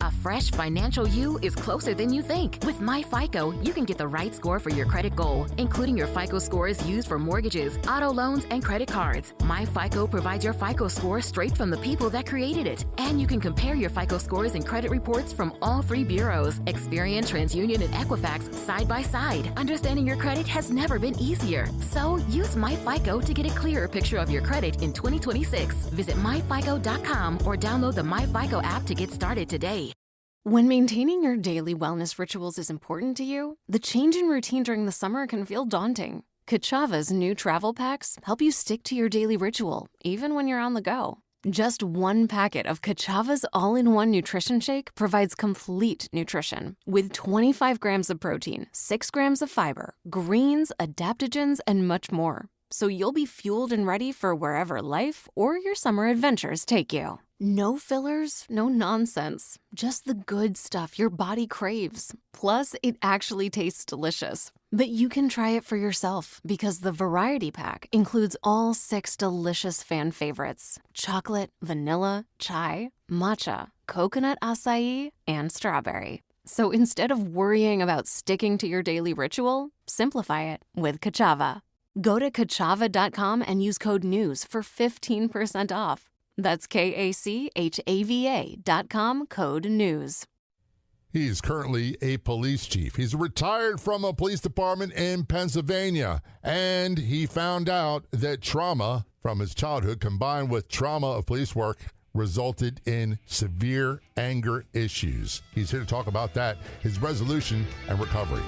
A fresh financial you is closer than you think. With MyFICO, you can get the right score for your credit goal, including your FICO scores used for mortgages, auto loans, and credit cards. MyFICO provides your FICO score straight from the people that created it. And you can compare your FICO scores and credit reports from all three bureaus, Experian, TransUnion, and Equifax, side by side. Understanding your credit has never been easier. So use MyFICO to get a clearer picture of your credit in 2026. Visit myfico.com or download the MyFICO app to get started today. When maintaining your daily wellness rituals is important to you, the change in routine during the summer can feel daunting. Kachava's new travel packs help you stick to your daily ritual, even when you're on the go. Just one packet of Kachava's all-in-one nutrition shake provides complete nutrition with 25 grams of protein, 6 grams of fiber, greens, adaptogens, and much more. So you'll be fueled and ready for wherever life or your summer adventures take you. No fillers, no nonsense. Just the good stuff your body craves. Plus, it actually tastes delicious. But you can try it for yourself because the variety pack includes all 6 delicious fan favorites: chocolate, vanilla, chai, matcha, coconut acai, and strawberry. So instead of worrying about sticking to your daily ritual, simplify it with Kachava. Go to Kachava.com and use code NEWS for 15% off. That's KACHAVA.com, code NEWS. He's currently a police chief. He's retired from a police department in Pennsylvania, and he found out that trauma from his childhood combined with trauma of police work resulted in severe anger issues. He's here to talk about that, his resolution and recovery.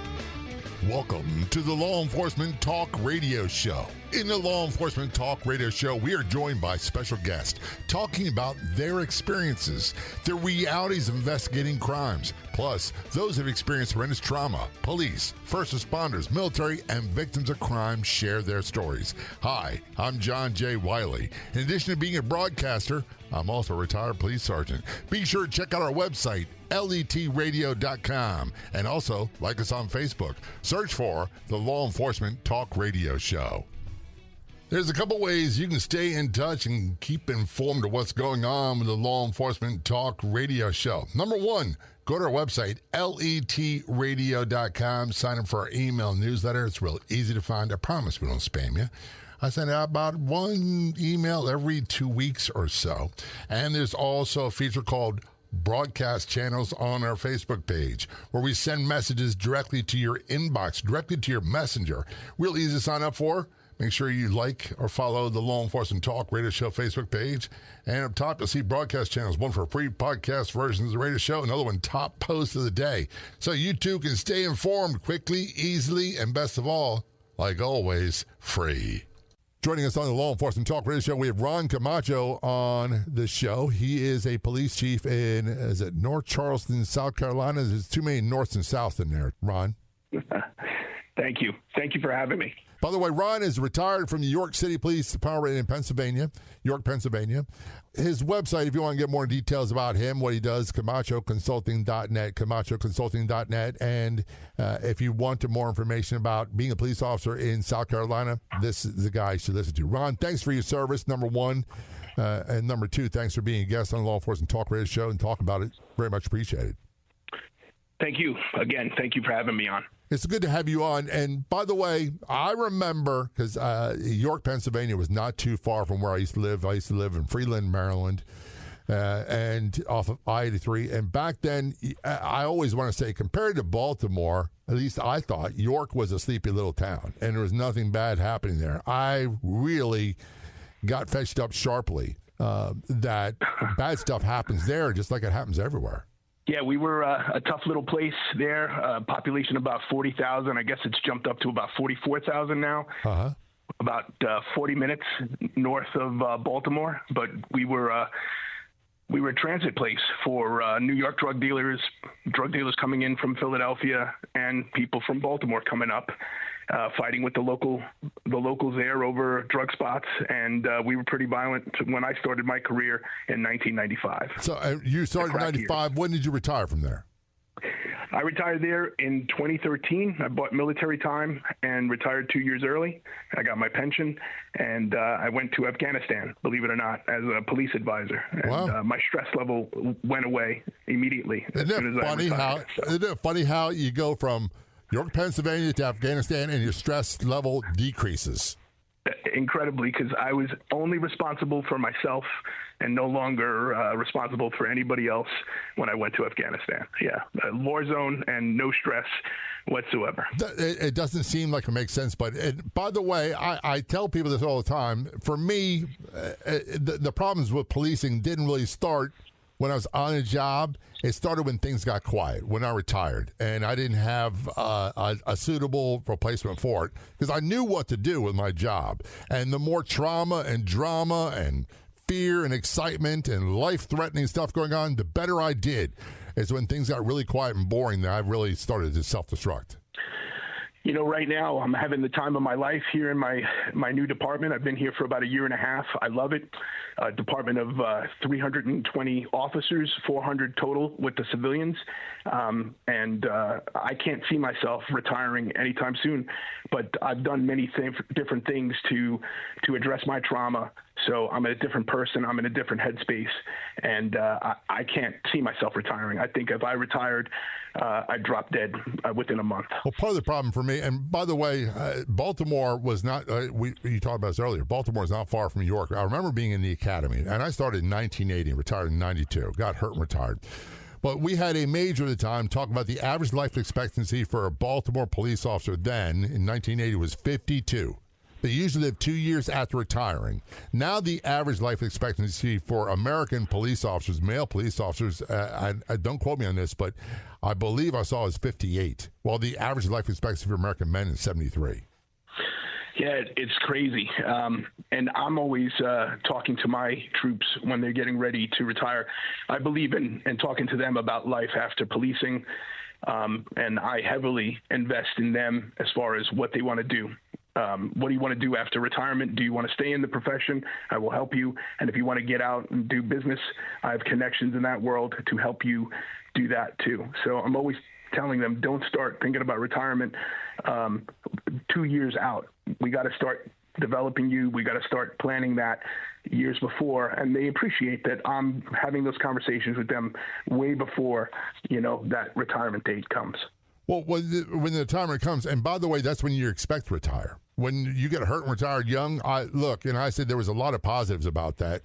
Welcome to the Law Enforcement Talk Radio Show. In the Law Enforcement Talk Radio Show, we are joined by special guests talking about their experiences, the realities of investigating crimes, plus those who have experienced horrendous trauma. Police, first responders, military, and victims of crime share their stories. Hi, I'm John J. Wiley. In addition to being a broadcaster, I'm also a retired police sergeant. Be sure to check out our website, letradio.com, and also like us on Facebook. Search for the Law Enforcement Talk Radio Show. There's a couple ways you can stay in touch and keep informed of what's going on with the Law Enforcement Talk Radio Show. Number one, go to our website, letradio.com. Sign up for our email newsletter. It's real easy to find. I promise we don't spam you. I send out about one email every 2 weeks or so. And there's also a feature called Broadcast Channels on our Facebook page, where we send messages directly to your inbox, directly to your messenger. Real easy to sign up for. Make sure you like or follow the Law Enforcement Talk Radio Show Facebook page. And up top, you'll see broadcast channels, one for free podcast versions of the radio show, another one top post of the day. So you too can stay informed quickly, easily, and best of all, like always, free. Joining us on the Law Enforcement Talk Radio Show, we have Ron Camacho on the show. He is a police chief in, is it North Charleston, South Carolina? There's too many norths and souths in there, Ron. Thank you. Thank you for having me. By the way, Ron is retired from the York City Police Department in Pennsylvania, York, Pennsylvania. His website, if you want to get more details about him, what he does, CamachoConsulting.net, CamachoConsulting.net. And if you want more information about being a police officer in South Carolina, this is the guy you should listen to. Ron, thanks for your service, number one. And number two, thanks for being a guest on the Law Enforcement Talk Radio Show and talking about it. Very much appreciated. Thank you. Again, thank you for having me on. It's good to have you on. And by the way, I remember, because York, Pennsylvania was not too far from where I used to live. I used to live in Freeland, Maryland, and off of I-83. And back then, I always want to say, compared to Baltimore, at least I thought York was a sleepy little town, and there was nothing bad happening there. I really got fetched up sharply that bad stuff happens there just like it happens everywhere. Yeah, we were a tough little place there, population about 40,000. I guess it's jumped up to about 44,000 now, about 40 minutes north of Baltimore. But we were a transit place for New York drug dealers coming in from Philadelphia, and people from Baltimore coming up, fighting with the locals there over drug spots. And we were pretty violent when I started my career in 1995. So you started in 95. When did you retire from there? I retired there in 2013. I bought military time and retired 2 years early. I got my pension, and I went to Afghanistan, believe it or not, as a police advisor. And wow. My stress level went away immediately. Isn't it funny how you go from York, Pennsylvania to Afghanistan and your stress level decreases? Incredibly, because I was only responsible for myself and no longer responsible for anybody else when I went to Afghanistan. Yeah, a war zone and no stress whatsoever. It doesn't seem like it makes sense, but by the way, I tell people this all the time. For me, the problems with policing didn't really start when I was on a job. It started when things got quiet, when I retired, and I didn't have a suitable replacement for it because I knew what to do with my job. And the more trauma and drama and fear and excitement and life-threatening stuff going on, the better I did. Is when things got really quiet and boring that I really started to self-destruct. You know, right now I'm having the time of my life here in my new department. I've been here for about a year and a half. I love it. A department of 320 officers, 400 total with the civilians. And I can't see myself retiring anytime soon, but I've done many different things to address my trauma. So I'm a different person. I'm in a different headspace, and I can't see myself retiring. I think if I retired, I'd drop dead within a month. Well, part of the problem for me, and by the way, Baltimore was not, you talked about this earlier, Baltimore is not far from New York. I remember being in the academy, and I started in 1980, retired in 92, got hurt and retired. But we had a major at the time talk about the average life expectancy for a Baltimore police officer then in 1980 was 52. They usually live 2 years after retiring. Now the average life expectancy for American police officers, male police officers, I don't quote me on this, but I believe I saw is 58, while the average life expectancy for American men is 73. Yeah, it's crazy. And I'm always talking to my troops when they're getting ready to retire. I believe in talking to them about life after policing, and I heavily invest in them as far as what they want to do. What do you want to do after retirement? Do you want to stay in the profession? I will help you. And if you want to get out and do business, I have connections in that world to help you do that too. So I'm always telling them, don't start thinking about retirement 2 years out. We got to start developing you. We got to start planning that years before. And they appreciate that I'm having those conversations with them way before, that retirement date comes. Well, when the retirement comes, and by the way, that's when you expect to retire. When you get hurt and retired young, I said there was a lot of positives about that.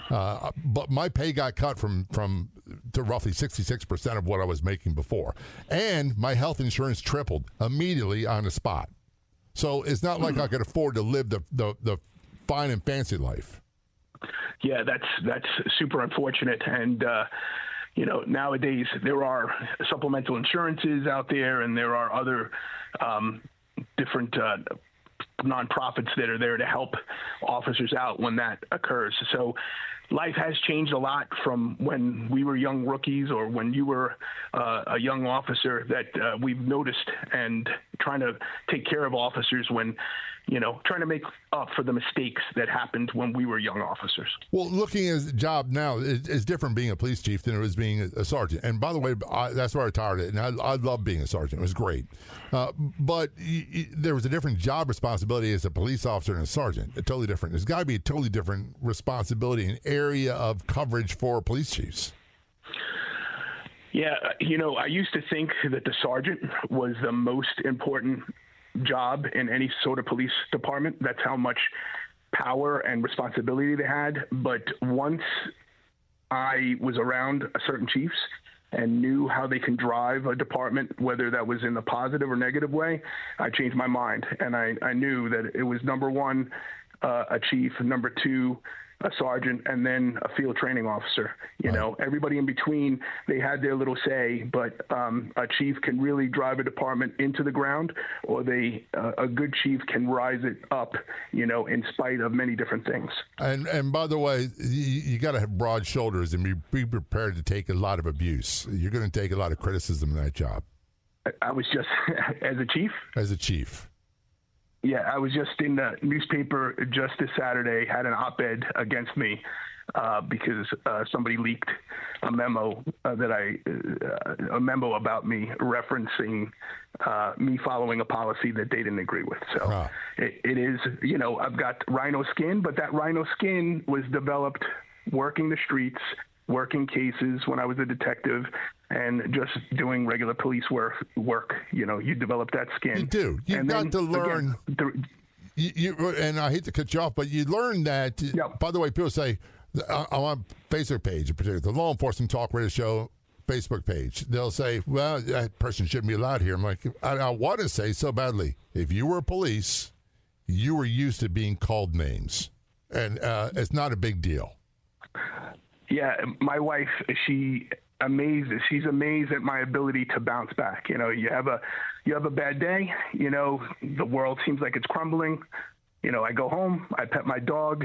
But my pay got cut to roughly 66% of what I was making before. And my health insurance tripled immediately on the spot. So it's not like I could afford to live the fine and fancy life. Yeah, that's super unfortunate. And, nowadays there are supplemental insurances out there, and there are other different nonprofits that are there to help officers out when that occurs. So life has changed a lot from when we were young rookies or when you were a young officer that we've noticed, and trying to take care of officers when, trying to make up for the mistakes that happened when we were young officers. Well, looking at the job now is different being a police chief than it was being a sergeant. And by the way, that's where I retired it. And I love being a sergeant. It was great. But there was a different job responsibility as a police officer and a sergeant. Totally different. There's got to be a totally different responsibility and area of coverage for police chiefs. Yeah, I used to think that the sergeant was the most important job in any sort of police department. That's how much power and responsibility they had. But once I was around certain chiefs and knew how they can drive a department, whether that was in a positive or negative way, I changed my mind. And I knew that it was number one, a chief, number two, a sergeant, and then a field training officer. Everybody in between, they had their little say, but a chief can really drive a department into the ground, or a good chief can rise it up, in spite of many different things. And by the way, you got to have broad shoulders and be prepared to take a lot of abuse. You're going to take a lot of criticism in that job. I was just, as a chief? As a chief. Yeah, I was just in the newspaper just this Saturday, had an op-ed against me because somebody leaked a memo a memo about me referencing me following a policy that they didn't agree with. So it is, I've got rhino skin, but that rhino skin was developed working the streets, working cases when I was a detective, and just doing regular police work. You develop that skin. You do. You've got to learn. And I hate to cut you off, but you learn that. Yep. By the way, people say, on Facebook page, in particular, the Law Enforcement Talk Radio Show Facebook page, they'll say, well, that person shouldn't be allowed here. I'm like, I want to say so badly, if you were police, you were used to being called names, and it's not a big deal. Yeah, my wife, she's amazed at my ability to bounce back. You have a bad day, the world seems like it's crumbling. I go home, I pet my dog,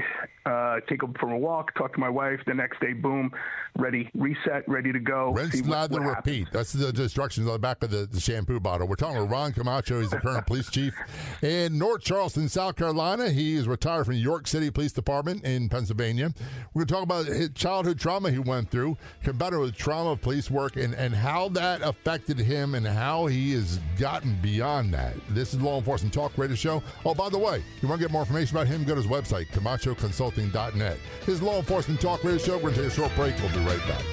take him for a walk, talk to my wife. The next day, boom, ready, reset, ready to go. Rinse, lather, repeat. That's the instructions on the back of the shampoo bottle. We're talking with Ron Camacho. He's the current police chief in North Charleston, South Carolina. He is retired from New York City Police Department in Pennsylvania. We're going to talk about his childhood trauma he went through, combated with trauma of police work, and how that affected him and how he has gotten beyond that. This is Law Enforcement Talk Radio Show. Oh, by the way, you want to get more information about him, go to his website, CamachoConsulting.net. His Law Enforcement Talk Radio Show. We're going to take a short break. We'll be right back.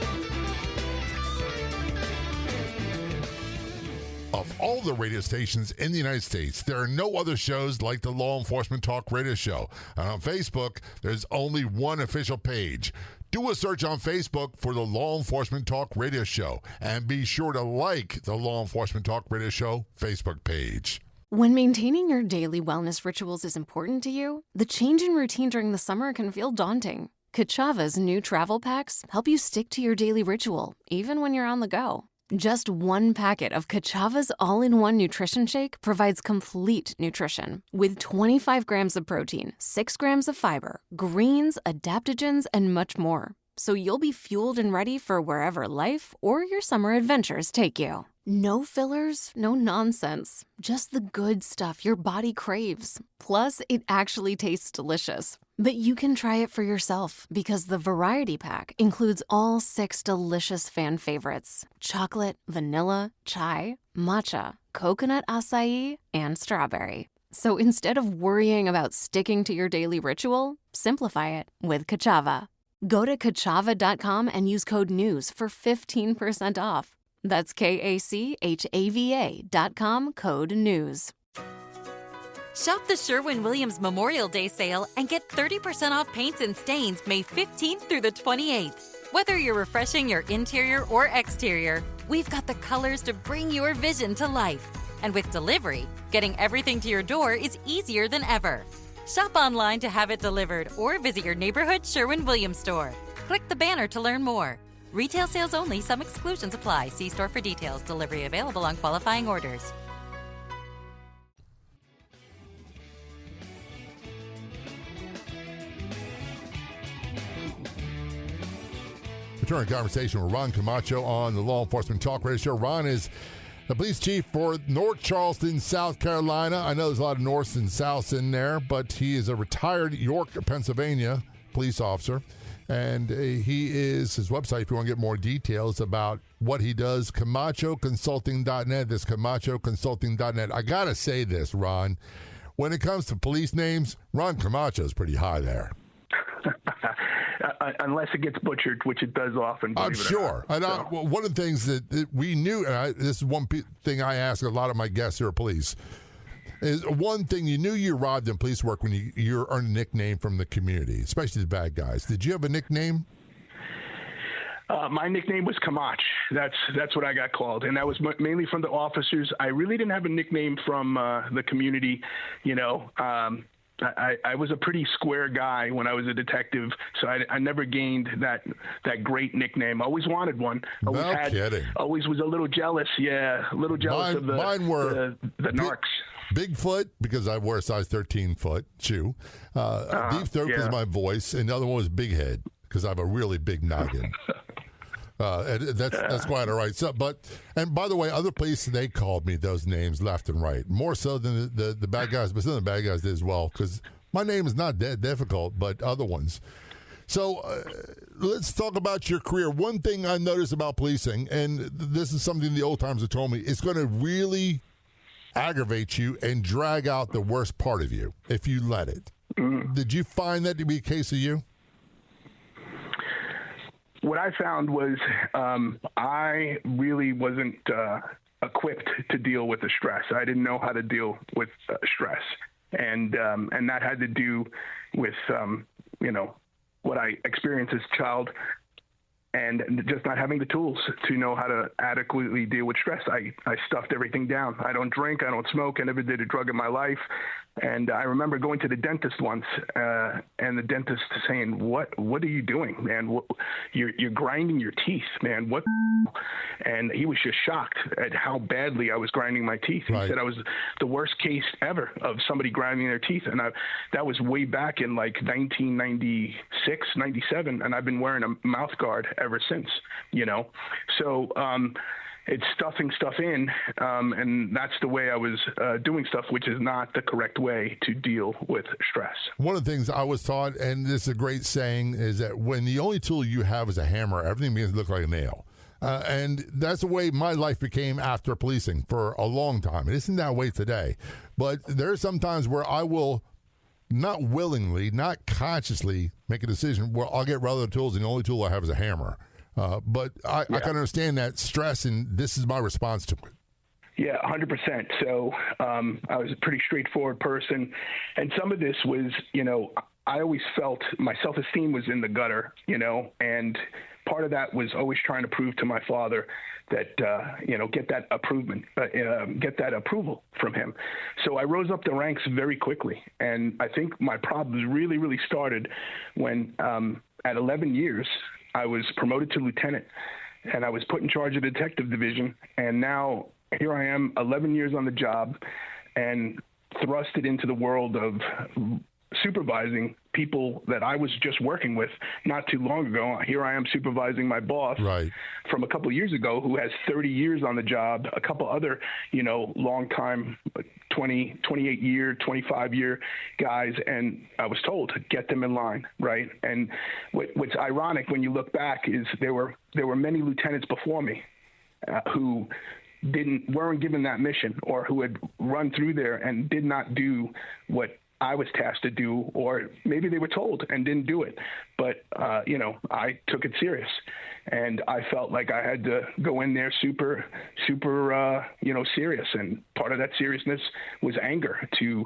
Of all the radio stations in the United States, there are no other shows like the Law Enforcement Talk Radio Show. And on Facebook, there's only one official page. Do a search on Facebook for the Law Enforcement Talk Radio Show. And be sure to like the Law Enforcement Talk Radio Show Facebook page. When maintaining your daily wellness rituals is important to you, the change in routine during the summer can feel daunting. Kachava's new travel packs help you stick to your daily ritual, even when you're on the go. Just one packet of Kachava's all-in-one nutrition shake provides complete nutrition with 25 grams of protein, 6 grams of fiber, greens, adaptogens, and much more. So you'll be fueled and ready for wherever life or your summer adventures take you. No fillers, no nonsense. Just the good stuff your body craves. Plus, it actually tastes delicious. But you can try it for yourself because the variety pack includes all 6 delicious fan favorites: chocolate, vanilla, chai, matcha, coconut acai, and strawberry. So instead of worrying about sticking to your daily ritual, simplify it with Kachava. Go to Kachava.com and use code NEWS for 15% off. That's KACHAVA.com, code NEWS. Shop the Sherwin-Williams Memorial Day sale and get 30% off paints and stains May 15th through the 28th. Whether you're refreshing your interior or exterior, we've got the colors to bring your vision to life. And with delivery, getting everything to your door is easier than ever. Shop online to have it delivered or visit your neighborhood Sherwin-Williams store. Click the banner to learn more. Retail sales only. Some exclusions apply. See store for details. Delivery available on qualifying orders. Returning conversation with Ron Camacho on the Law Enforcement Talk Radio Show. Ron is the police chief for North Charleston, South Carolina. I know there's a lot of Norths and Souths in there, but he is a retired York, Pennsylvania police officer. And his website, if you want to get more details about what he does, CamachoConsulting.net. That's CamachoConsulting.net. I got to say this, Ron. When it comes to police names, Ron Camacho is pretty high there. Unless it gets butchered, which it does often. I'm sure. And one of the things that we knew, and this is one thing I ask a lot of my guests who are police, is one thing you knew you arrived in police work when you earned a nickname from the community, especially the bad guys. Did you have a nickname? My nickname was Camacho. That's what I got called, and that was mainly from the officers. I really didn't have a nickname from the community. I was a pretty square guy when I was a detective, so I never gained that great nickname. I always wanted one. Kidding. Always was a little jealous. Yeah, a little jealous of the narcs. Bigfoot, because I wear a size 13 foot shoe. Deep throat because of my voice, and the other one was big head because I have a really big noggin. That's quite all right. So, and by the way, other places they called me those names left and right, more so than the bad guys, but some of the bad guys did as well. Because my name is not that difficult, but other ones. So let's talk about your career. One thing I noticed about policing, and this is something the old timers have told me, it's going to really aggravate you and drag out the worst part of you if you let it. Did you find that to be a case of you? What I found was I really wasn't equipped to deal with the stress. I didn't know how to deal with stress, and that had to do with what I experienced as a child, and just not having the tools to know how to adequately deal with stress. I stuffed everything down. I don't drink. I don't smoke. I never did a drug in my life. And I remember going to the dentist once, and the dentist saying, "What are you doing, man? You're grinding your teeth, man. What?" And he was just shocked at how badly I was grinding my teeth. He said I was the worst case ever of somebody grinding their teeth. And that was way back in like 1996, 97. And I've been wearing a mouth guard ever since, So it's stuffing stuff in, and that's the way I was doing stuff, which is not the correct way to deal with stress. One of the things I was taught, and this is a great saying, is that when the only tool you have is a hammer, everything begins to look like a nail. And that's the way my life became after policing for a long time. It isn't that way today. But there are some times where I will not willingly, not consciously make a decision where I'll get other tools, and the only tool I have is a hammer. But I can understand that stress, and this is my response to it. Yeah, 100%. So I was a pretty straightforward person. And some of this was, I always felt my self-esteem was in the gutter, and part of that was always trying to prove to my father that, get that approval from him. So I rose up the ranks very quickly. And I think my problems really, really started when at 11 years, I was promoted to lieutenant, and I was put in charge of the detective division. And now here I am, 11 years on the job, and thrusted into the world of supervising people that I was just working with not too long ago. Here I am supervising my boss from a couple of years ago, who has 30 years on the job, a couple other, long time, 28-year, 25-year guys. And I was told to get them in line. Right. And what's ironic when you look back is there were many lieutenants before me who weren't given that mission, or who had run through there and did not do what I was tasked to do, or maybe they were told and didn't do it. But, I took it serious, and I felt like I had to go in there super, serious. And part of that seriousness was anger to,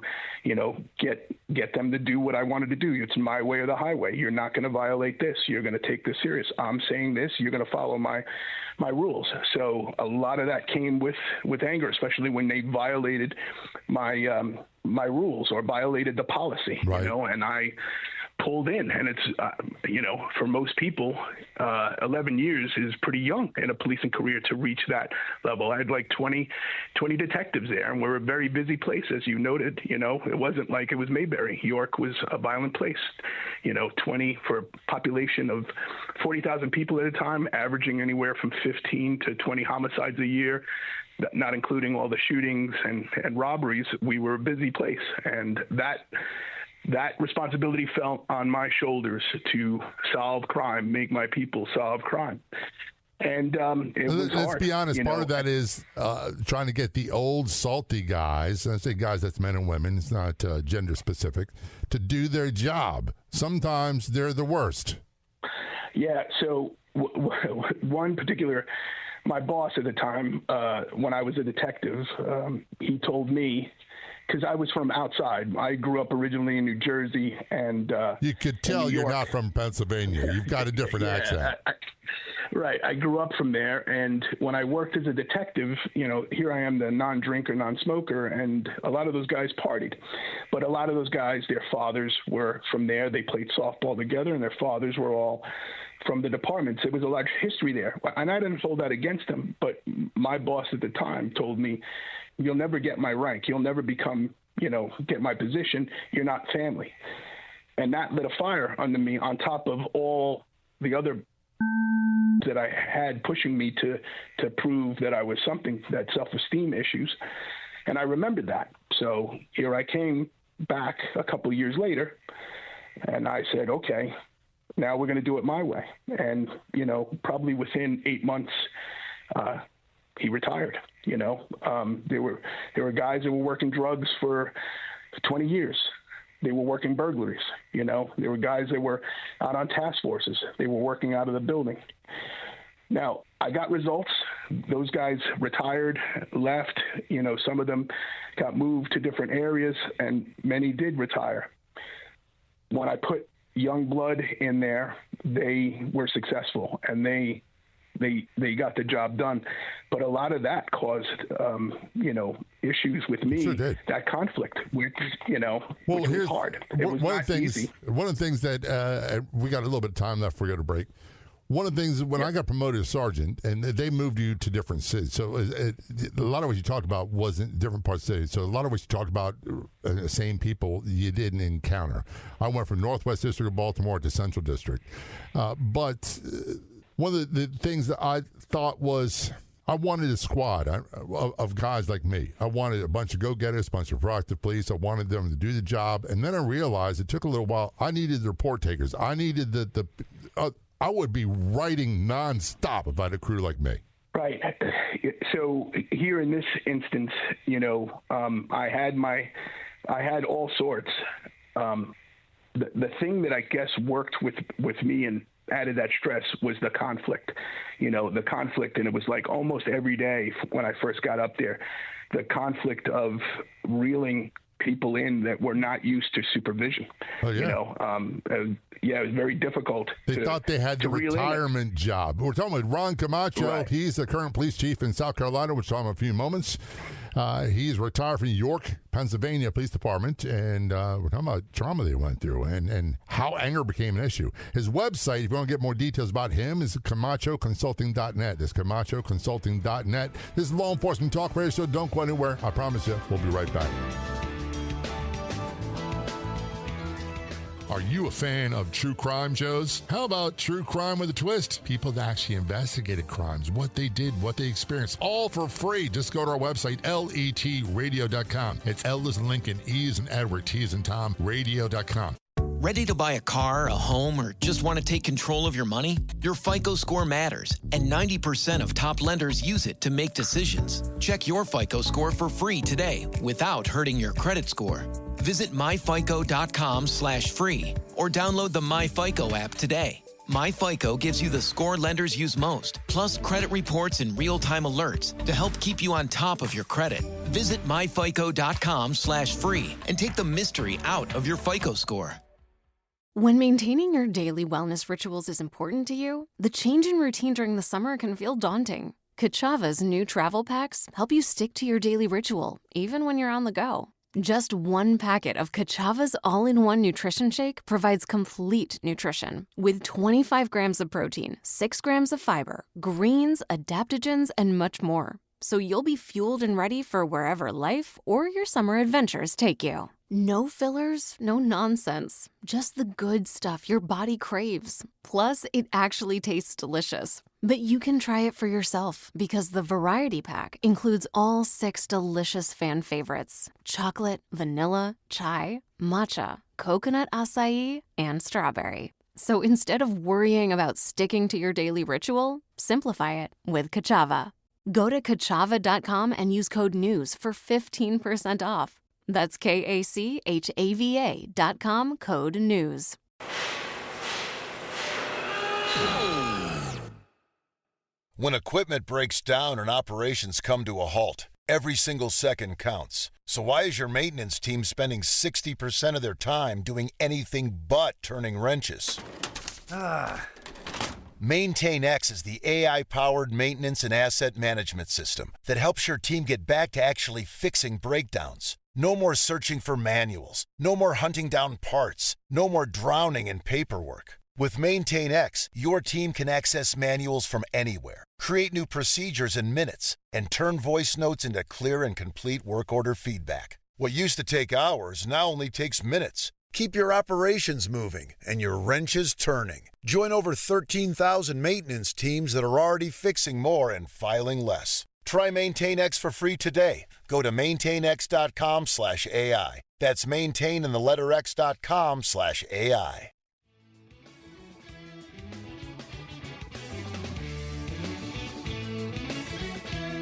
get them to do what I wanted to do. It's my way or the highway. You're not going to violate this. You're going to take this serious. I'm saying this. You're going to follow my rules. So a lot of that came with anger, especially when they violated my rules or violated the policy, and I pulled in. And it's, for most people, 11 years is pretty young in a policing career to reach that level. I had like 20 detectives there, and we're a very busy place, as you noted. It wasn't like it was Mayberry. York was a violent place. 20 for a population of 40,000 people at a time, averaging anywhere from 15 to 20 homicides a year, not including all the shootings and robberies. We were a busy place, and that responsibility fell on my shoulders to solve crime, make my people solve crime. And it was hard. Let's be honest, part of that is trying to get the old salty guys, and I say guys, that's men and women, it's not gender specific, to do their job. Sometimes they're the worst. Yeah, so one particular, my boss at the time, when I was a detective, he told me, because I was from outside. I grew up originally in New Jersey, and you could tell you're not from Pennsylvania. You've got a different accent. Right. I grew up from there, and when I worked as a detective, here I am, the non-drinker, non-smoker, and a lot of those guys partied. But a lot of those guys, their fathers were from there. They played softball together, and their fathers were all from the departments. It was a large history there, and I didn't hold that against them. But my boss at the time told me, "You'll never get my rank. You'll never become, get my position. You're not family." And that lit a fire under me, on top of all the other that I had pushing me to prove that I was something, that self-esteem issues. And I remembered that. So here I came back a couple years later, and I said, okay, now we're going to do it my way. And, probably within 8 months, he retired. There were guys that were working drugs for 20 years. They were working burglaries. There were guys that were out on task forces. They were working out of the building. Now, I got results. Those guys retired, left. Some of them got moved to different areas, and many did retire. When I put young blood in there, they were successful, and they got the job done. But a lot of that caused, issues with me. Sure did. That conflict, which well, which was hard. It was not easy. One of the things that we got a little bit of time left before we go to break. One of the things, when I got promoted to sergeant, and they moved you to different cities, so a lot of what you talked about was in different parts of the city. So a lot of what you talked about, the same people you didn't encounter. I went from Northwest District of Baltimore to Central District. But one of the things that I thought was, I wanted a squad of guys like me. I wanted a bunch of go-getters, a bunch of proactive police. I wanted them to do the job. And then I realized it took a little while. I needed the report takers. I needed I would be writing nonstop if I had a crew like me. Right. So here in this instance, I had all sorts. The thing that I guess worked with me and added that stress was the conflict. The conflict, and it was like almost every day when I first got up there, the conflict of reeling people in that were not used to supervision. Oh, yeah. It was very difficult. They thought they had the retirement job. We're talking about Ron Camacho. Right. He's the current police chief in South Carolina, which we'll talk about in a few moments. He's retired from New York, Pennsylvania Police Department, and we're talking about trauma they went through and how anger became an issue. His website, if you want to get more details about him, is CamachoConsulting.net. That's CamachoConsulting.net. This is Law Enforcement Talk Radio, so don't go anywhere. I promise you, we'll be right back. Are you a fan of true crime shows? How about True Crime with a Twist? People that actually investigated crimes, what they did, what they experienced, all for free. Just go to our website, letradio.com. It's L as in Lincoln, E as in Edward, T as in Tom, radio.com. Ready to buy a car, a home, or just want to take control of your money? Your FICO score matters, and 90% of top lenders use it to make decisions. Check your FICO score for free today without hurting your credit score. Visit myfico.com/free or download the MyFICO app today. MyFICO gives you the score lenders use most, plus credit reports and real-time alerts to help keep you on top of your credit. Visit myfico.com/free and take the mystery out of your FICO score. When maintaining your daily wellness rituals is important to you, the change in routine during the summer can feel daunting. Kachava's new travel packs help you stick to your daily ritual, even when you're on the go. Just one packet of Kachava's all-in-one nutrition shake provides complete nutrition with 25 grams of protein, 6 grams of fiber, greens, adaptogens, and much more. So you'll be fueled and ready for wherever life or your summer adventures take you. No fillers, no nonsense. Just the good stuff your body craves. Plus, it actually tastes delicious. But you can try it for yourself because the variety pack includes all 6 delicious fan favorites: chocolate, vanilla, chai, matcha, coconut acai, and strawberry. So instead of worrying about sticking to your daily ritual, simplify it with Kachava. Go to Kachava.com and use code NEWS for 15% off. That's KACHAVA.com, code NEWS. When equipment breaks down and operations come to a halt, every single second counts. So why is your maintenance team spending 60% of their time doing anything but turning wrenches? MaintainX is the AI-powered maintenance and asset management system that helps your team get back to actually fixing breakdowns. No more searching for manuals. No more hunting down parts. No more drowning in paperwork. With MaintainX, your team can access manuals from anywhere, create new procedures in minutes, and turn voice notes into clear and complete work order feedback. What used to take hours now only takes minutes. Keep your operations moving and your wrenches turning. Join over 13,000 maintenance teams that are already fixing more and filing less. Try MaintainX for free today. Go to maintainx.com/AI. That's maintain and the letter X.com/AI.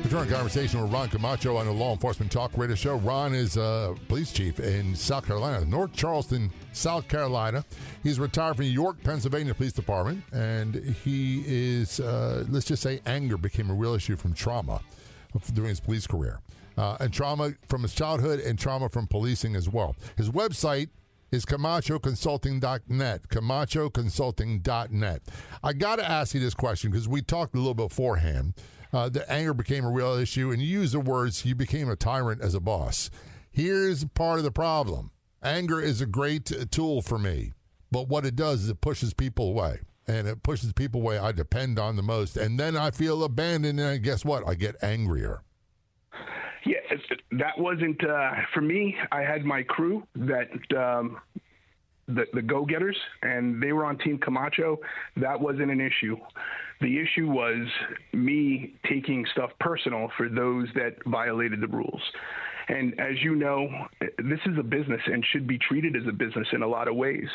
Return conversation with Ron Camacho on the Law Enforcement Talk Radio Show. Ron is a police chief in South Carolina, North Charleston, South Carolina. He's retired from York, Pennsylvania Police Department, and he is, let's just say, anger became a real issue from trauma during his police career. And trauma from his childhood and trauma from policing as well. His website is CamachoConsulting.net, CamachoConsulting.net. I got to ask you this question because we talked a little beforehand. The anger became a real issue, and you used the words, you became a tyrant as a boss. Here's part of the problem. Anger is a great tool for me, but what it does is it pushes people away, and it pushes people away I depend on the most, and then I feel abandoned, and guess what? I get angrier. Yeah, that wasn't, for me, I had my crew that, the go-getters, and they were on Team Camacho. That wasn't an issue. The issue was me taking stuff personal for those that violated the rules. And as you know, this is a business and should be treated as a business in a lot of ways.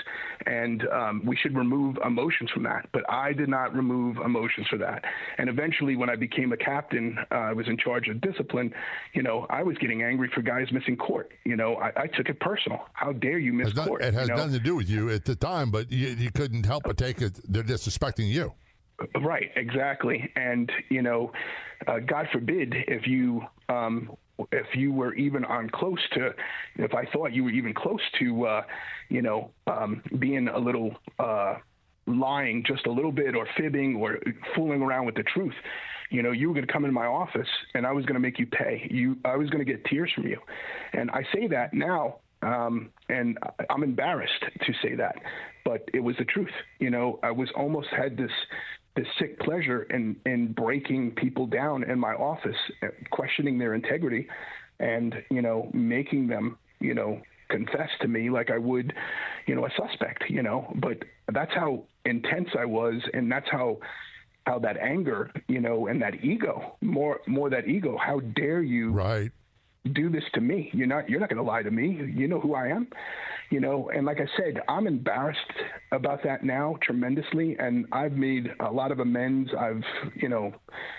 And we should remove emotions from that. But I did not remove emotions for that. And eventually, when I became a captain, I was in charge of discipline. You know, I was getting angry for guys missing court. You know, I took it personal. How dare you miss court? It has nothing to do with you at the time, but you couldn't help but take it. They're disrespecting you. Right, exactly. And, you know, God forbid if you were even if I thought you were even close to, being a little lying just a little bit or fibbing or fooling around with the truth, you know, you were going to come in my office and I was going to make you pay. I was going to get tears from you. And I say that now, and I'm embarrassed to say that, but it was the truth. You know, I was almost had this sick pleasure in breaking people down in my office, questioning their integrity and, you know, making them, you know, confess to me like I would, you know, a suspect, you know, but that's how intense I was. And that's how that anger, you know, and that ego, more that ego, how dare you do this to me? You're not going to lie to me. You know who I am, you know? And like I said, I'm embarrassed about that now tremendously. And I've made a lot of amends. You know,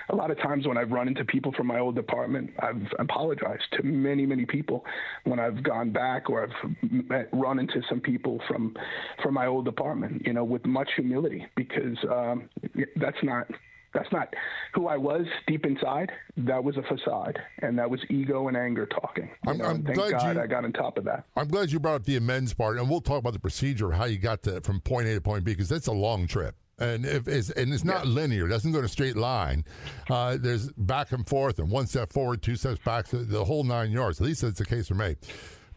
a lot of times when I've run into people from my old department, I've apologized to many, many people when I've gone back or I've run into some people from my old department, you know, with much humility, because that's not who I was deep inside. That was a facade, and that was ego and anger talking. Thank God I got on top of that. I'm glad you brought up the amends part, and we'll talk about the procedure, how you got from point A to point B, because that's a long trip. And it's not linear. It doesn't go in a straight line. There's back and forth, and one step forward, two steps back, the whole 9 yards. At least that's the case for me.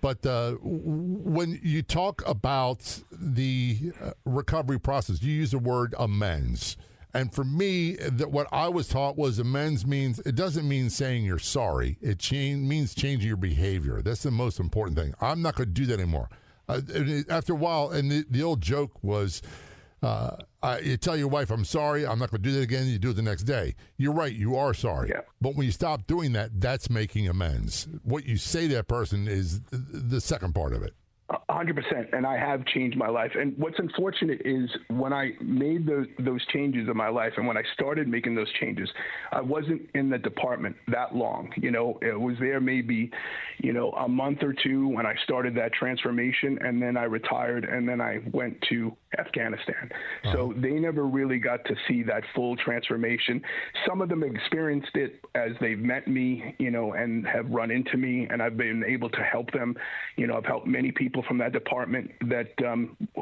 But when you talk about the recovery process, you use the word amends. And for me, what I was taught was amends it doesn't mean saying you're sorry. It means changing your behavior. That's the most important thing. I'm not going to do that anymore. After a while, and the old joke was, you tell your wife, I'm sorry, I'm not going to do that again, you do it the next day. You're right, you are sorry. Yeah. But when you stop doing that, that's making amends. What you say to that person is the second part of it. 100%, and I have changed my life. And what's unfortunate is when I made those changes in my life, and when I started making those changes, I wasn't in the department that long. You know, it was there maybe, you know, a month or two when I started that transformation, and then I retired, and then I went to Afghanistan. So they never really got to see that full transformation. Some of them experienced it as they've met me, you know, and have run into me, and I've been able to help them. You know, I've helped many people from that department that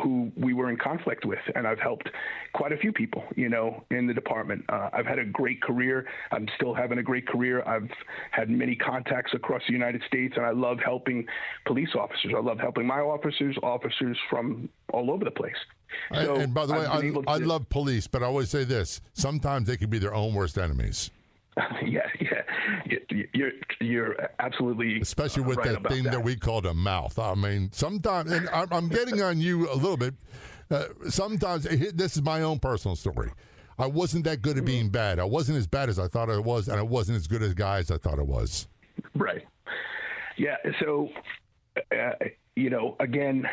who we were in conflict with, and I've helped quite a few people, you know, in the department. I've had a great career. I'm still having a great career. I've had many contacts across the United States, and I love helping police officers. I love helping my officers from all over the place. So and by the way, I love police, but I always say this: sometimes they can be their own worst enemies. Yeah. You're absolutely especially with right that thing that we call a mouth. I mean, sometimes, and I'm getting on you a little bit. Sometimes this is my own personal story. I wasn't that good at being bad. I wasn't as bad as I thought I was, and I wasn't as good a guy as I thought I was. Right. Yeah. So, you know, again,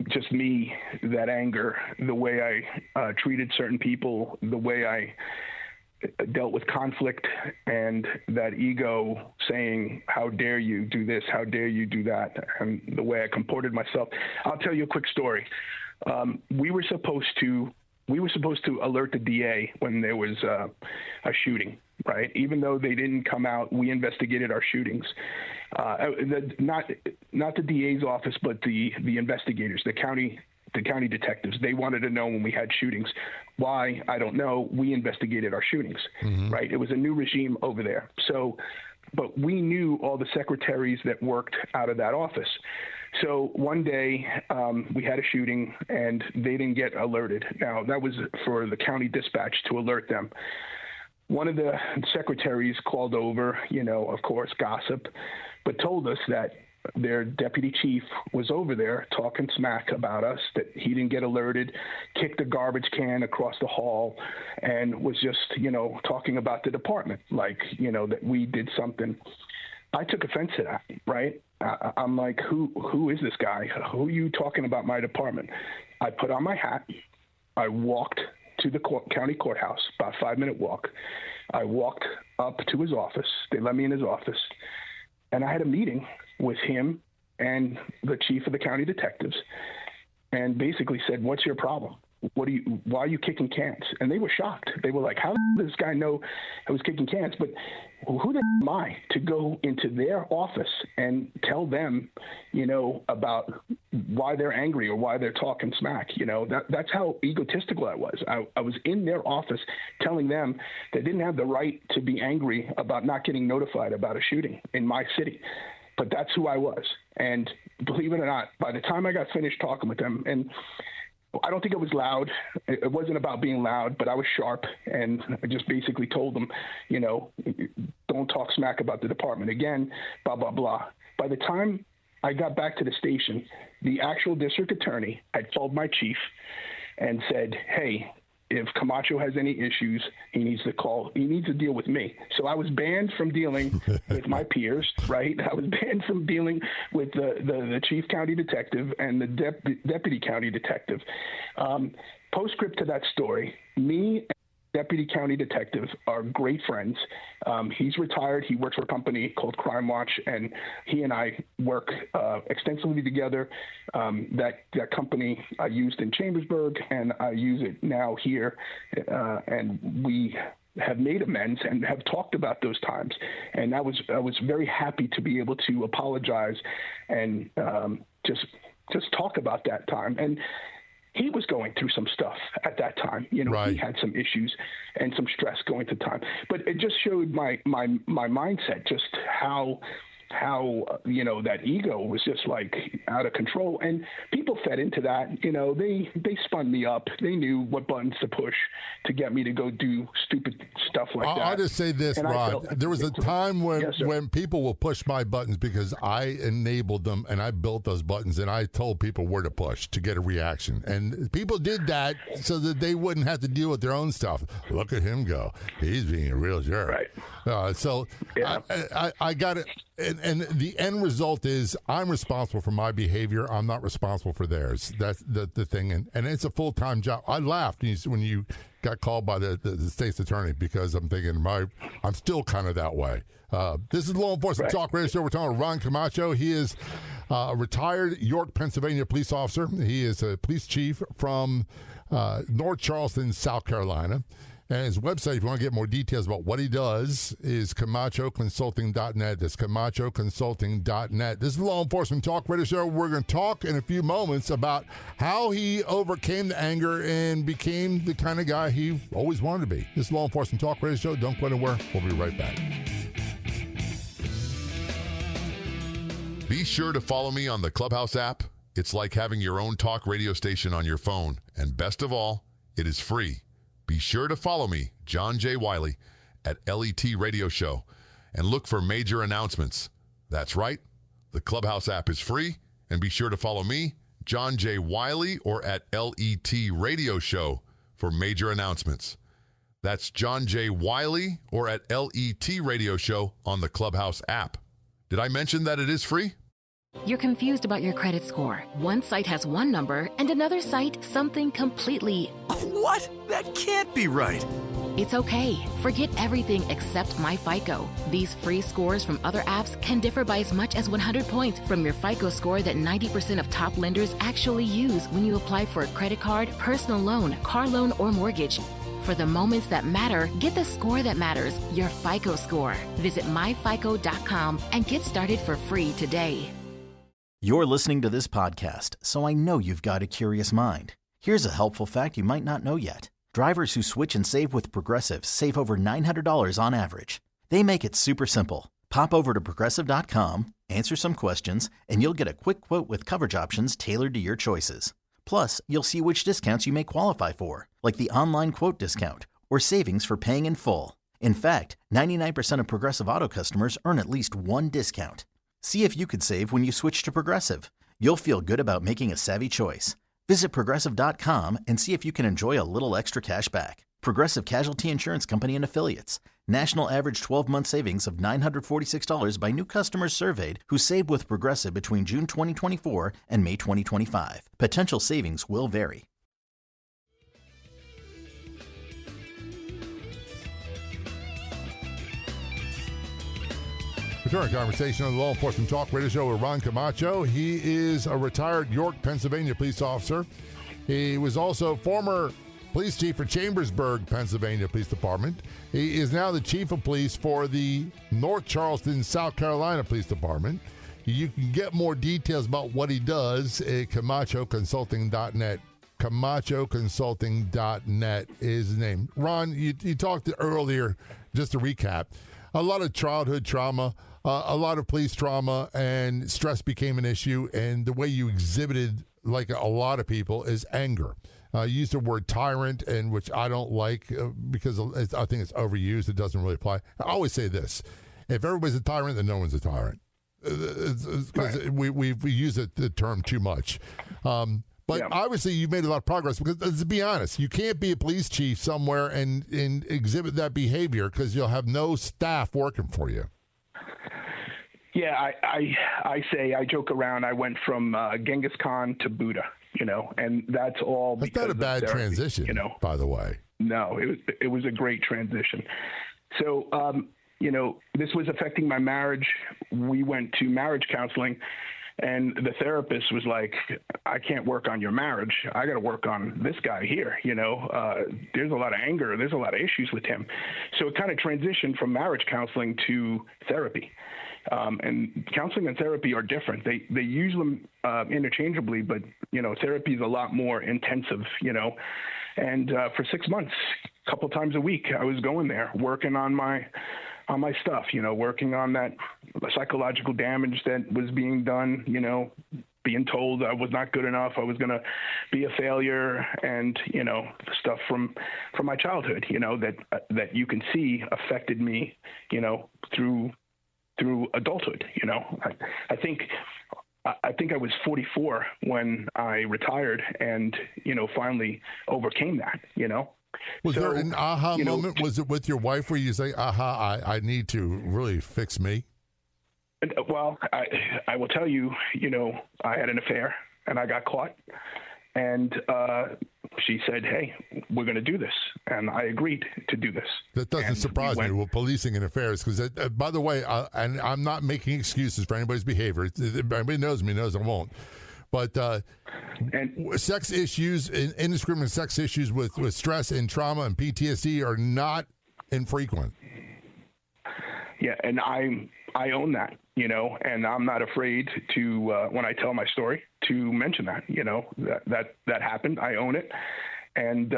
just me, that anger, the way I treated certain people, the way I dealt with conflict and that ego saying, how dare you do this? How dare you do that? And the way I comported myself. I'll tell you a quick story. We were supposed to alert the DA when there was a shooting, right? Even though they didn't come out, we investigated our shootings. Not the DA's office, but the investigators, the county detectives. They wanted to know when we had shootings. Why? I don't know. We investigated our shootings, right? It was a new regime over there. So, but we knew all the secretaries that worked out of that office. So one day we had a shooting and they didn't get alerted. Now that was for the county dispatch to alert them. One of the secretaries called over, of course, gossip, but told us that their deputy chief was over there talking smack about us, that he didn't get alerted, kicked a garbage can across the hall, and was just, talking about the department, like, that we did something. I took offense to that, right? I'm like, who is this guy? Who are you talking about my department? I put on my hat. I walked to the county courthouse, about a 5-minute walk. I walked up to his office. They let me in his office. And I had a meeting with him and the chief of the county detectives and basically said, what's your problem? Why are you kicking cans? And they were shocked. They were like, how does this guy know I was kicking cans? But who the am I to go into their office and tell them, about why they're angry or why they're talking smack? That's how egotistical I was. I was in their office telling them they didn't have the right to be angry about not getting notified about a shooting in my city. But that's who I was. And believe it or not, by the time I got finished talking with them, and I don't think it was loud. It wasn't about being loud, but I was sharp. And I just basically told them, don't talk smack about the department again, blah, blah, blah. By the time I got back to the station, the actual district attorney had called my chief and said, hey, if Camacho has any issues, he needs to deal with me. So I was banned from dealing with my peers, right? I was banned from dealing with the chief county detective and the deputy county detective. Postscript to that story, me and deputy county detective are great friends. He's retired. He works for a company called Crime Watch, and he and I work extensively together. That company I used in Chambersburg, and I use it now here, and we have made amends and have talked about those times. And I was very happy to be able to apologize and just talk about that time. And he was going through some stuff at that time. Right. He had some issues and some stress going through time. But it just showed my mindset, just how that ego was just like out of control, and people fed into that. They spun me up. They knew what buttons to push to get me to go do stupid stuff like that. I'll just say this, and Rod. There was a time when people will push my buttons because I enabled them and I built those buttons and I told people where to push to get a reaction. And people did that so that they wouldn't have to deal with their own stuff. Look at him go. He's being a real jerk. Right. So yeah. I got it. And the end result is I'm responsible for my behavior. I'm not responsible for theirs. That's the thing. And it's a full-time job. I laughed when you got called by the state's attorney because I'm thinking I'm still kind of that way. This is Law Enforcement Talk Radio Show. We're talking with Ron Camacho. He is a retired York, Pennsylvania police officer. He is a police chief from North Charleston, South Carolina. And his website, if you want to get more details about what he does, is CamachoConsulting.net. That's CamachoConsulting.net. This is Law Enforcement Talk Radio Show. We're going to talk in a few moments about how he overcame the anger and became the kind of guy he always wanted to be. This is Law Enforcement Talk Radio Show. Don't go anywhere. We'll be right back. Be sure to follow me on the Clubhouse app. It's like having your own talk radio station on your phone. And best of all, it is free. Be sure to follow me, John J. Wiley, at LET Radio Show, and look for major announcements. That's right. The Clubhouse app is free, and be sure to follow me, John J. Wiley, or at LET Radio Show for major announcements. That's John J. Wiley or at LET Radio Show on the Clubhouse app. Did I mention that it is free? You're confused about your credit score. One site has one number and another site something completely... What? That can't be right. It's okay. Forget everything except MyFICO. These free scores from other apps can differ by as much as 100 points from your FICO score that 90% of top lenders actually use when you apply for a credit card, personal loan, car loan, or mortgage. For the moments that matter, get the score that matters, your FICO score. Visit myfico.com and get started for free today. You're listening to this podcast, so I know you've got a curious mind. Here's a helpful fact you might not know yet. Drivers who switch and save with Progressive save over $900 on average. They make it super simple. Pop over to Progressive.com, answer some questions, and you'll get a quick quote with coverage options tailored to your choices. Plus, you'll see which discounts you may qualify for, like the online quote discount or savings for paying in full. In fact, 99% of Progressive Auto customers earn at least one discount. See if you could save when you switch to Progressive. You'll feel good about making a savvy choice. Visit Progressive.com and see if you can enjoy a little extra cash back. Progressive Casualty Insurance Company and Affiliates. National average 12-month savings of $946 by new customers surveyed who saved with Progressive between June 2024 and May 2025. Potential savings will vary. Return conversation on the Law Enforcement Talk Radio Show with Ron Camacho. He is a retired York, Pennsylvania police officer. He was also former police chief for Chambersburg, Pennsylvania Police Department. He is now the chief of police for the North Charleston, South Carolina Police Department. You can get more details about what he does at CamachoConsulting.net. CamachoConsulting.net is his name. Ron, you talked earlier, just to recap, a lot of childhood trauma, a lot of police trauma, and stress became an issue. And the way you exhibited, like a lot of people, is anger. You used the word tyrant, and which I don't like because I think it's overused. It doesn't really apply. I always say this: if everybody's a tyrant, then no one's a tyrant. Because we use the term too much. But obviously you've made a lot of progress because, let's be honest, you can't be a police chief somewhere and exhibit that behavior because you'll have no staff working for you. Yeah, I joke around. I went from Genghis Khan to Buddha, and that's all. That's not a bad therapy, transition, by the way. No, it was a great transition. So, this was affecting my marriage. We went to marriage counseling. And the therapist was like, I can't work on your marriage. I got to work on this guy here. There's a lot of anger. There's a lot of issues with him. So it kind of transitioned from marriage counseling to therapy. And counseling and therapy are different. They use them interchangeably, but, therapy is a lot more intensive, And for 6 months, a couple times a week, I was going there working on my stuff, working on that psychological damage that was being done, being told I was not good enough, I was going to be a failure, and, stuff from my childhood, that you can see affected me, through adulthood. I think I was 44 when I retired and, finally overcame that, Was there an aha moment? Was it with your wife where you say, aha, I need to really fix me? Well, I will tell you, I had an affair and I got caught. And she said, hey, we're going to do this. And I agreed to do this. That doesn't surprise me with policing and affairs. Because, by the way, and I'm not making excuses for anybody's behavior. Everybody knows me, knows I won't. But and sex issues, indiscriminate sex issues with stress and trauma and PTSD are not infrequent. Yeah, and I own that, and I'm not afraid to, when I tell my story, to mention that, that happened. I own it. And,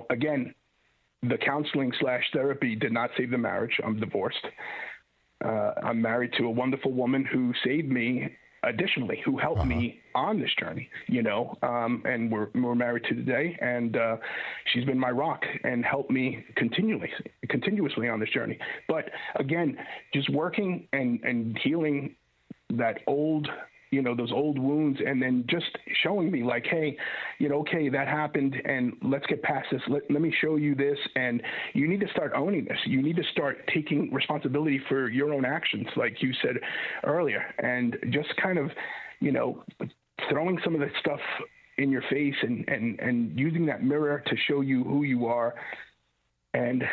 again, the counseling / therapy did not save the marriage. I'm divorced. I'm married to a wonderful woman who saved me. Additionally, who helped me on this journey, and we're married to today, and she's been my rock and helped me continuously on this journey. But again, just working and healing that old, those old wounds, and then just showing me like, hey, okay, that happened, and let's get past this. Let me show you this, and you need to start owning this. You need to start taking responsibility for your own actions, like you said earlier, and just kind of, throwing some of the stuff in your face and using that mirror to show you who you are. And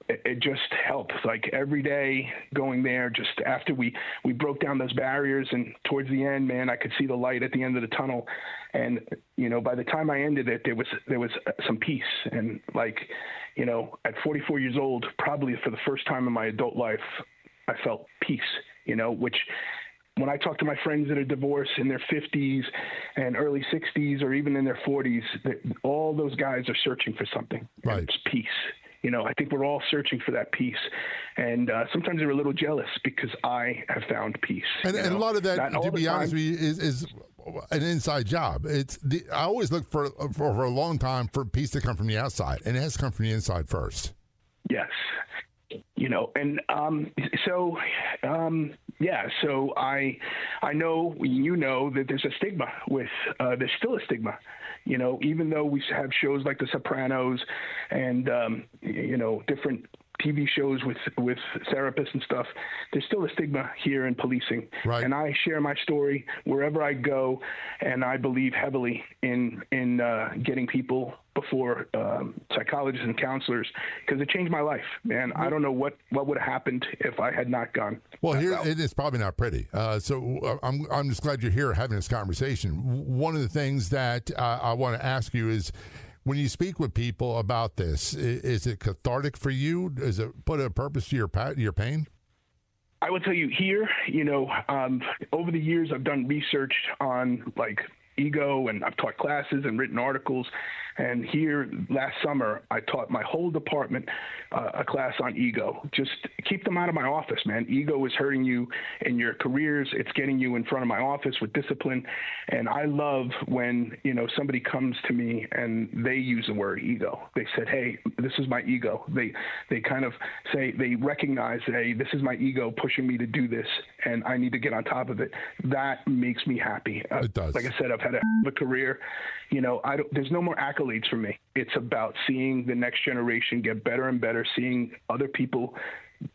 it just helped. Like every day going there, just after we broke down those barriers, and towards the end, man, I could see the light at the end of the tunnel. And, by the time I ended it, there was some peace. And at 44 years old, probably for the first time in my adult life, I felt peace, which when I talk to my friends that are divorced in their 50s and early 60s, or even in their 40s, all those guys are searching for something. Right. And it's peace. I think we're all searching for that peace. And sometimes they're a little jealous because I have found peace. And a lot of that, to be honest with you, is an inside job. I always look for a long time for peace to come from the outside, and it has to come from the inside first. Yes. So I know that there's a stigma there's still a stigma, even though we have shows like The Sopranos and, different TV shows with therapists and stuff, there's still a stigma here in policing. Right. And I share my story wherever I go, and I believe heavily in getting people before psychologists and counselors, because it changed my life, man. I don't know what would have happened if I had not gone. Well, here it is probably not pretty. So I'm just glad you're here having this conversation. One of the things that I want to ask you is, when you speak with people about this, is it cathartic for you? Does it put a purpose to your pain? I would tell you here, over the years, I've done research on ego, and I've taught classes and written articles. And here last summer, I taught my whole department a class on ego. Just keep them out of my office, man. Ego is hurting you in your careers. It's getting you in front of my office with discipline. And I love when, somebody comes to me and they use the word ego. They said, hey, this is my ego. They kind of say, they recognize, hey, this is my ego pushing me to do this, and I need to get on top of it. That makes me happy. It does. Like I said, I've had a career. There's no more accolades for me. It's about seeing the next generation get better and better, seeing other people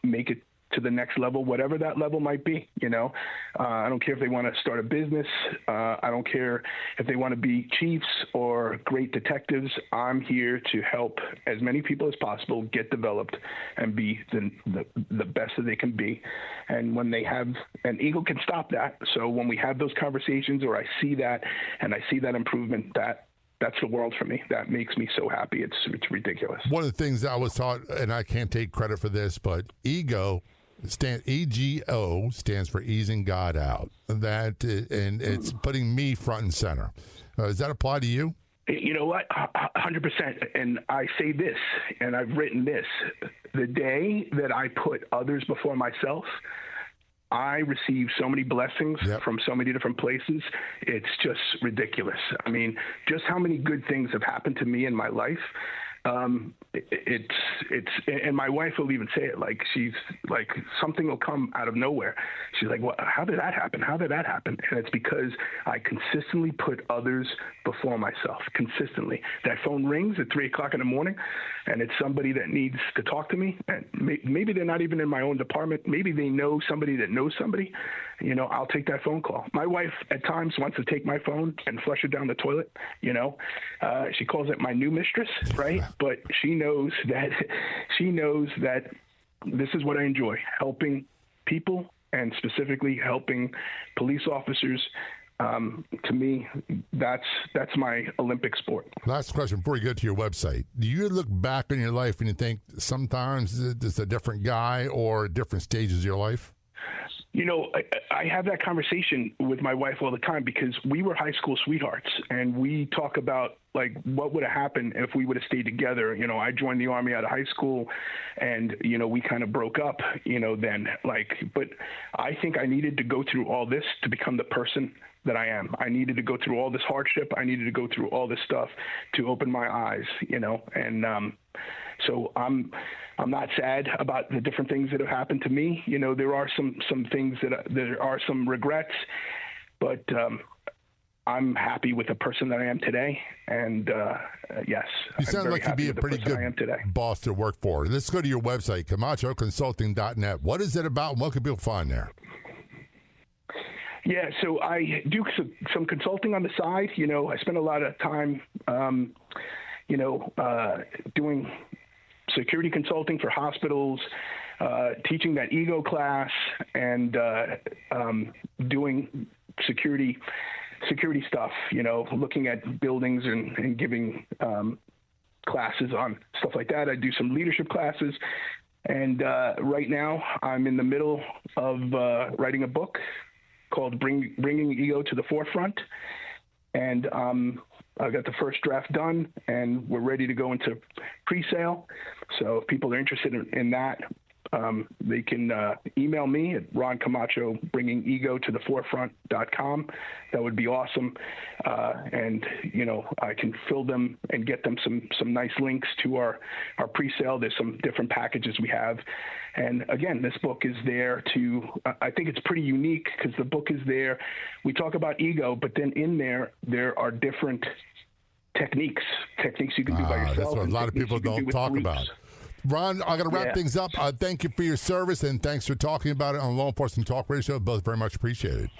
make it to the next level, whatever that level might be. I don't care if they want to start a business. I don't care if they want to be chiefs or great detectives. I'm here to help as many people as possible get developed and be the best that they can be. And when they have an ego can stop that. So when we have those conversations, or I see that and I see that improvement, that's the world for me. That makes me so happy. It's ridiculous. One of the things I was taught, and I can't take credit for this, but EGO stands for easing God out. And it's putting me front and center. Does that apply to you? You know what? 100%. And I say this, and I've written this: the day that I put others before myself, I receive so many blessings from so many different places. It's just ridiculous. I mean, just how many good things have happened to me in my life. And my wife will even say it, she's like, something will come out of nowhere. She's like, well, how did that happen? How did that happen? And it's because I consistently put others before myself, consistently. That phone rings at 3:00 in the morning, and it's somebody that needs to talk to me. And maybe they're not even in my own department. Maybe they know somebody that knows somebody. I'll take that phone call. My wife at times wants to take my phone and flush it down the toilet. She calls it my new mistress, right? But she knows that this is what I enjoy: helping people, and specifically helping police officers. To me, that's my Olympic sport. Last question before you go to your website. Do you look back on your life and you think sometimes it's a different guy or different stages of your life? I have that conversation with my wife all the time, because we were high school sweethearts, and we talk about what would have happened if we would have stayed together. I joined the Army out of high school, and we kind of broke up, then but I think I needed to go through all this to become the person that I am. I needed to go through all this hardship. I needed to go through all this stuff to open my eyes, and so I'm not sad about the different things that have happened to me. There are some things there are some regrets, but I'm happy with the person that I am today. And yes, you sound like you'd be a pretty good boss to work for. Let's go to your website, CamachoConsulting.net. What is it about, and what can people find there? Yeah, so I do some consulting on the side. I spend a lot of time, doing security consulting for hospitals, teaching that ego class, and doing security stuff, looking at buildings and giving classes on stuff like that. I do some leadership classes. And right now I'm in the middle of writing a book called Bringing Ego to the Forefront. And I got the first draft done, and we're ready to go into pre-sale. So if people are interested in that, they can email me at Ron Camacho, bringingego-to-the-forefront.com. That would be awesome. And, I can fill them and get them some nice links to our pre-sale. There's some different packages we have. And again, this book is there I think it's pretty unique because the book is there. We talk about ego, but then in there are different techniques you can do by yourself. That's what a lot of people don't talk groups. about. Ron, I got to wrap things up. Thank you for your service, and thanks for talking about it on Law Enforcement Talk Radio Show. Both very much appreciated.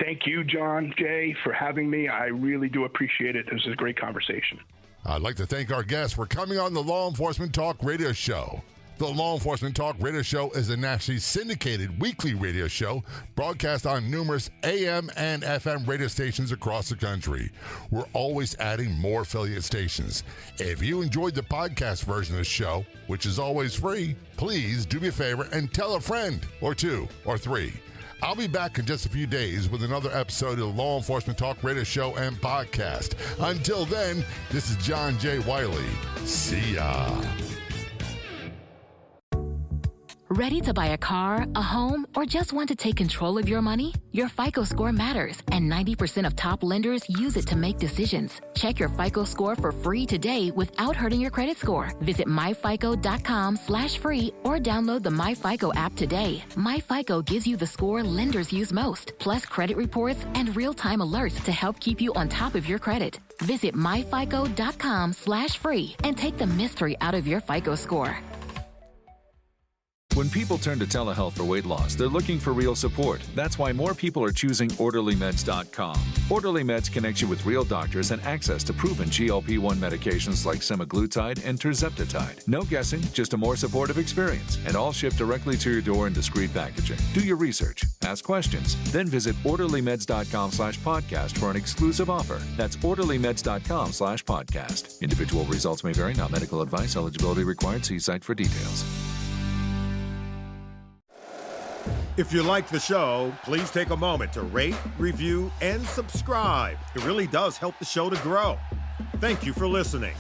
Thank you, John Jay, for having me. I really do appreciate it. This is a great conversation. I'd like to thank our guests for coming on the Law Enforcement Talk Radio Show. The Law Enforcement Talk Radio Show is a nationally syndicated weekly radio show broadcast on numerous AM and FM radio stations across the country. We're always adding more affiliate stations. If you enjoyed the podcast version of the show, which is always free, please do me a favor and tell a friend or two or three. I'll be back in just a few days with another episode of the Law Enforcement Talk Radio Show and Podcast. Until then, this is John J. Wiley. See ya. Ready to buy a car, a home, or just want to take control of your money? Your FICO score matters, and 90% of top lenders use it to make decisions. Check your FICO score for free today without hurting your credit score. Visit myfico.com/free or download the MyFICO app today. MyFICO gives you the score lenders use most, plus credit reports and real-time alerts to help keep you on top of your credit. Visit myfico.com/free and take the mystery out of your FICO score. When people turn to telehealth for weight loss, they're looking for real support. That's why more people are choosing OrderlyMeds.com. Orderly Meds connects you with real doctors and access to proven GLP-1 medications like semaglutide and tirzepatide. No guessing, just a more supportive experience, and all shipped directly to your door in discreet packaging. Do your research, ask questions, then visit OrderlyMeds.com/podcast for an exclusive offer. That's OrderlyMeds.com/podcast. Individual results may vary, not medical advice. Eligibility required. See site for details. If you like the show, please take a moment to rate, review, and subscribe. It really does help the show to grow. Thank you for listening.